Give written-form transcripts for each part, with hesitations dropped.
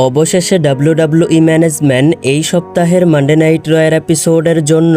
অবশেষে WWE management এই সপ্তাহের মানডে নাইট রয়ের এপিসোডের জন্য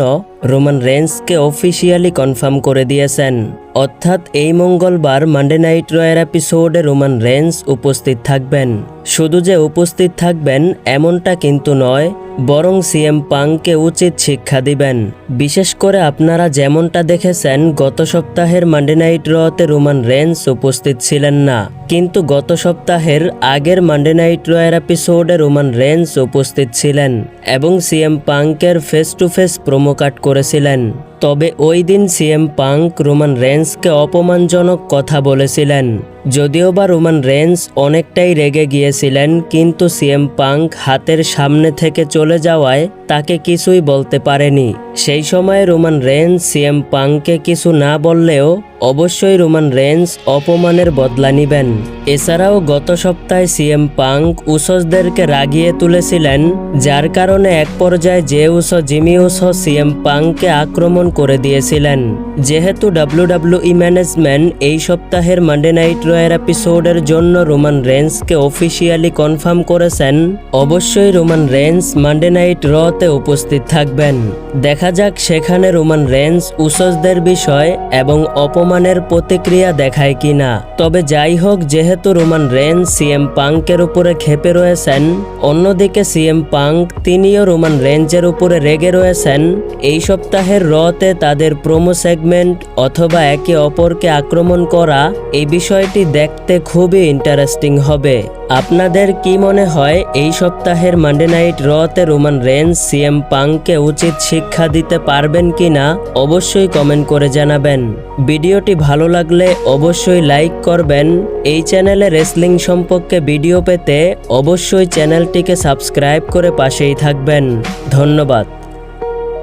রোমান রেন্সকে অফিসিয়ালি কনফার্ম করে দিয়েছেন। অর্থাৎ এই মঙ্গলবার মানডে নাইট রয়ের এপিসোডে রোমান রেন্স উপস্থিত থাকবেন। শুধু যে উপস্থিত থাকবেন এমনটা কিন্তু নয়, বরং সিএম পাংকে উচিত শিক্ষা দিবেন। বিশেষ করে আপনারা যেমনটা দেখেছেন গত সপ্তাহের মানডে নাইট রতে রোমান রেন্স উপস্থিত ছিলেন না, কিন্তু গত সপ্তাহের আগের মানডে নাইট রয়ের এপিসোডে রোমান রেন্স উপস্থিত ছিলেন এবং সিএম পাংকের face to face promo cut করেছিলেন। তবে ওই দিন সিএম পাংক রোমান রেন্সকে অপমানজনক কথা বলেছিলেন। যদিও বা রোমান রেন্স অনেকটাই রেগে গিয়েছিলেন, কিন্তু সিএম পাংক হাতের সামনে থেকে চলে যাওয়ায় তাকে কিছুই বলতে পারেনি। সেই সময় রোমান রেন্স সিএম পাংকে কিছু না বললেও অবশ্যই রোমান রেন্স অপমানের বদলা নিবেন। এছাড়াও গত সপ্তাহে সিএম পাংক উসোসদেরকে রাগিয়ে তুলেছিলেন, যার কারণে এক পর্যায়ে Jey Uso Jimmy Uso CM পাংকে আক্রমণ করে দিয়েছিলেন। যেহেতু ডাব্লিউডাব্লিউই ম্যানেজমেন্ট এই সপ্তাহের মানডে নাইট রয়ের এপিসোডের জন্য রোমান রেন্সকে অফিসিয়ালি কনফার্ম করেছেন, অবশ্যই রোমান রেন্স মানডে নাইট রতে উপস্থিত থাকবেন। দেখা যাক সেখানে রোমান রেন্স উসোসদের বিষয় এবং অপমানের প্রতিক্রিয়া দেখায় কিনা। তবে যাই হোক, যেহেতু রোমান রেন্স সিএম পাংকের উপরে ক্ষেপে রয়েছেন, অন্যদিকে সিএম পাংক তিনিও রোমান রেন্সের উপরে রেগে রয়েছেন। এই সপ্তাহের রতে তাদের প্রোমো সেগমেন্ট অথবা একে অপরকে আক্রমণ করা, এই বিষয়টি দেখতে খুবই ইন্টারেস্টিং হবে। আপনাদের কি মনে হয় এই সপ্তাহের মানডে নাইট রতে রোমান রেন্স সিএম পাংকে উচিত শিক্ষা দিতে পারবেন কিনা অবশ্যই কমেন্ট করে জানাবেন। ভিডিওটি ভালো লাগলে অবশ্যই লাইক করবেন। এই চ্যানেলে রেসলিং সম্পর্কে ভিডিও পেতে অবশ্যই চ্যানেলটিকে সাবস্ক্রাইব করে পাশেই থাকবেন। ধন্যবাদ।